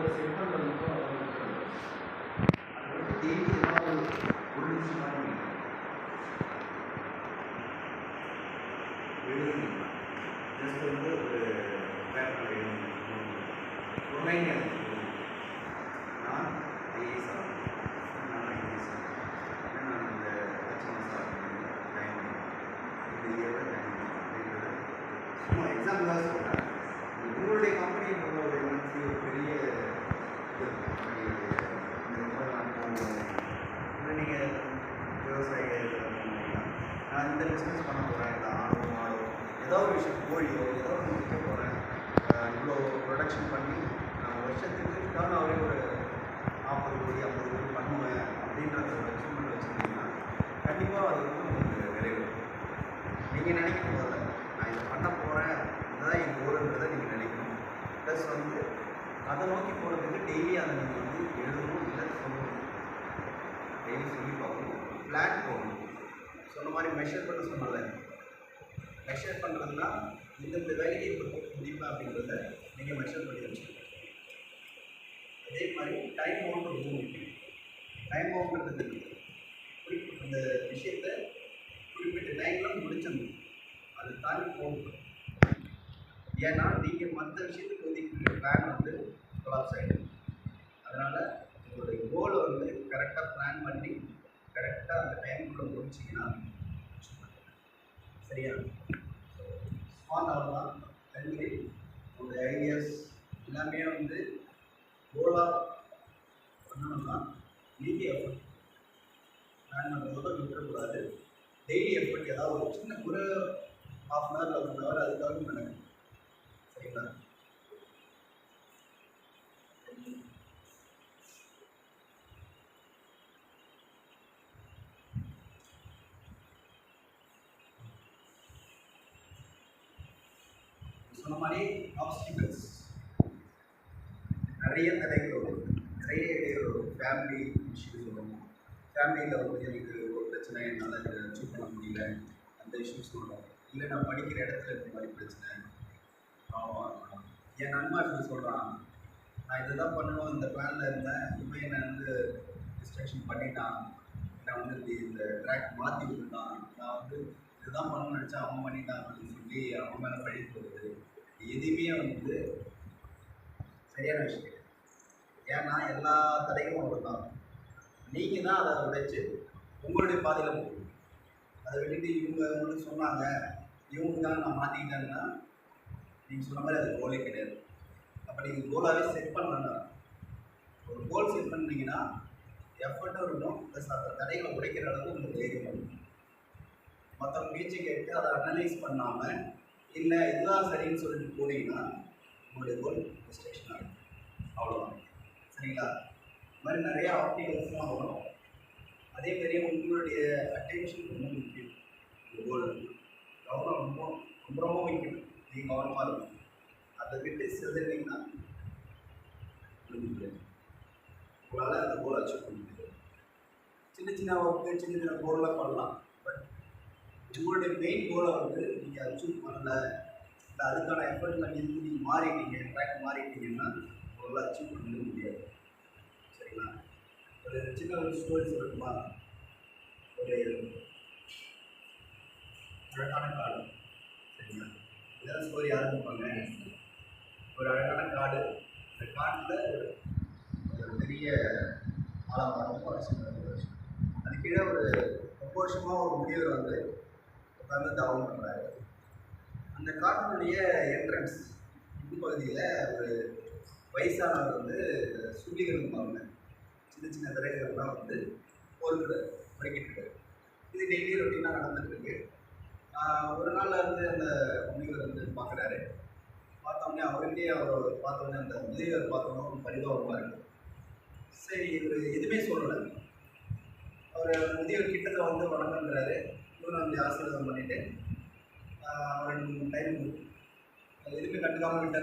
ஒவ்வொரு செக்மெண்ட்களுக்கும் அது வந்து டெய்லி ஏதாவது ஒரு நிமிஷம் மாதிரி எழுதுங்க. ஜஸ்ட் வந்து ஒரு பேப்பர் எழுதுங்க. ஒரு லைன் எழுதுங்க. நான் ஐஏஎஸ் ஆகணும், நான் ஐஏஎஸ் ஆகணும், நான் இந்த HMS ஆகணும், இந்த இயரில் அப்படின்றத சும்மா எக்ஸாம்பிளாக சொல்கிறேன். உங்களுடைய கம்பெனி ஒரு எம்என்சி ஒரு பெரிய இந்த மாதிரி நான் போகணும், இல்லை நீங்கள் விவசாயிகள் போனீங்கன்னா நான் இந்த பிஸ்னஸ் பண்ண போகிறேன், இந்த ஆடோ மாடோ ஏதோ ஒரு விஷயம் கோழியோ ஏதோ ஒன்று விற்க போகிறேன், இவ்வளோ ப்ரொடக்ஷன் பண்ணி நான் வருஷத்துக்கு டர்ன் ஆகவே ஒரு 40 கோடி 50 கோடி பண்ணுவேன் அப்படின்றத ஒரு அச்சீவ்மெண்ட் வச்சுருந்தீங்கன்னா கண்டிப்பாக அது வந்து உங்களுக்கு நிறைவு. நீங்கள் நினைக்கும் போதில்ல நான் இதை பண்ண போகிறேன், இதுதான் என் கோல்ன்றதை நீங்கள் நினைக்கணும். ப்ளஸ் வந்து அதை நோக்கி போகிறதுக்கு டெய்லி அதை நீங்கள் வந்து எழுதணும், இல்லை சொல்லணும். டெய்லி சொல்லி பார்க்கணும், பிளான் போகணும். சொன்ன மாதிரி மெஷர் பண்ண சொன்னால மெஷர் பண்ணுறதுனா இந்த வேலையை இப்போ முடிப்பேன் அப்படின்றத நீங்கள் மெஷர் பண்ணி வச்சுக்கணும். அதே மாதிரி டைம் பவுண்ட் ரொம்ப முக்கியம். டைம் பவுண்ட்ன்றது அந்த விஷயத்தை குறிப்பிட்ட டைமில் முடிச்சிடணும், அது தாண்டி போகணும். ஏன்னா நீங்கள் மற்ற விஷயத்துக்கு ஒதுக்கிற பிளான் வந்து கொலாப்ஸ் ஆகிடும். அதனால் உங்களுடைய கோலை வந்து கரெக்டாக பிளான் பண்ணி கரெக்டாக அந்த டைமுக்குள்ளே முடிச்சிங்கன்னா சரியா ஸ்மார்ட் ஆகலாம். அதேமாதிரி உங்களுடைய ஐடியாஸ் எல்லாமே வந்து கோலாக பண்ணணும்னா நீங்கள் எஃபர்ட் பிளான் பண்ணுறதோட விட்டுறக்கூடாது. டெய்லி எஃபர்ட் ஏதாவது ஒரு சின்ன ஒரு ½ hour இல்லை 1 hour அதுக்காக நடக்கும். சரிங்களா? சொன்ன மாதிரி ஆப்ஸ்டிகல்ஸ் நிறைய தடைகள் வரும், நிறைய இடைகள் வரும். ஃபேமிலி இஷ்யூஸ் வரும். ஃபேமிலியில் வந்து எனக்கு ஒரு பிரச்சனை, என்னால் இதை அச்சீவ் பண்ண முடியல, அந்த இஷ்யூஸ் வரும். இல்லை நான் படிக்கிற இடத்துல இந்த மாதிரி பிரச்சனை. என் நண்பன் இப்படி சொல்கிறான், நான் இதை தான் பண்ணணும் இந்த பிளானில் இருந்தேன், இவன் என்னை வந்து டிஸ்ட்ராக்ஷன் பண்ணிட்டான், நான் வந்து இப்படி இந்த ட்ராக் மாற்றி விட்டுட்டான், நான் வந்து இதுதான் பண்ணணும்னு நினச்சேன் அவன் பண்ணிட்டான் அப்படின்னு சொல்லி அவன் மேலே பழி போடுறது எதுவுமே வந்து சரியான விஷயம் கிடையாது. ஏன்னா எல்லா தடைகளும் அவ்வளோ தான். நீங்கள் தான் அதை உடைச்சு உங்களுடைய பாதையில் போகணும். அதை விட்டுட்டு இவங்க வந்து சொன்னாங்க இவங்களுக்காக நான் மாற்றிக்கிட்டேன்னா நீங்கள் சொன்ன மாதிரி அது கோலே கிடையாது. அப்போ நீங்கள் கோலாகவே செட் பண்ணலன்னா, ஒரு கோல் செட் பண்ணிங்கன்னா எஃபர்ட்டும் இருக்கணும், ப்ளஸ் அந்த தடைகளை உடைக்கிற அளவுக்கு உங்களுக்கு தைரியம் இருக்கும். மற்ற பேச்சு கேட்டு அதை அனலைஸ் பண்ணாமல் இல்லை இதுதான் சரின்னு சொல்லிட்டு போனீங்கன்னா உங்களுடைய கோல் டிஸ்ட்ராக்ஷன் ஆகும். அவ்வளோதான். சரிங்களா? இது மாதிரி நிறையா ஆப்டிகல்ஸ்லாம் வரும். அதே மாதிரியே உங்களுடைய அட்டென்ஷன் ரொம்ப முக்கியம். இந்த கோல் கவனம் ரொம்ப ரொம்ப ரொம்ப முக்கியம். நீங்கள் கவனமாக இருக்கும். அதை விட்டு செலுத்தினீங்கன்னா உங்களால் அந்த கோல் அச்சீவ் பண்ண முடியாது. சின்ன சின்ன ஒர்க்கு சின்ன சின்ன கோலாக பண்ணலாம். பட் உங்களுடைய மெயின் கோலை வந்து நீங்கள் அச்சீவ் பண்ணல, இல்லை அதுக்கான எஃபர்ட்டில் நீங்கள் மாறிட்டீங்க, ட்ராக் மாறிட்டீங்கன்னா உங்களால் அச்சீவ் பண்ணவே முடியாது. சரிங்களா? ஒரு சின்ன ஒரு ஸ்டோரி சொல்லட்டுமா? ஒரு அழகான காடு. சரிங்களா? இதெல்லாம் ஸ்டோரி ஆரம்பிப்பாங்க. ஒரு அழகான காடு. இந்த காட்டில் ஒரு பெரிய ஆலமரம், ரொம்ப வருஷம். அது கீழே ஒரு ரொம்ப வருஷமாக ஒரு முதியவர் வந்து உட்காந்து தவம் பண்ணுறாரு. அந்த காட்டினுடைய என்ட்ரன்ஸ் பகுதியில் ஒரு வயசானவர் வந்து சுள்ளிகள் இருப்பாங்க, சின்ன சின்ன திரைகள்லாம் வந்து பொறுக்கிட்டு இருக்காரு. இது டெய்லி ரொட்டீனாக நடந்துட்டுருக்கு. ஒரு நாள் வந்து அந்த முனிவர் வந்து பார்க்குறாரு. பார்த்தோன்னே அவருக்கே அவர் பார்த்தோன்னே அந்த முதியவர் பார்த்தோன்னா பரிதாபமாக இருக்குது. சரி இவர் எதுவுமே சொல்லலை. அவர் முதியவர் கிட்டத்தை வந்து வணக்கங்கிறாரு. இவர் வந்து ஆசீர்வாதம் பண்ணிவிட்டு 2 3 டைம் எதுவுமே கண்டுக்காமல் விட்டுறாரு.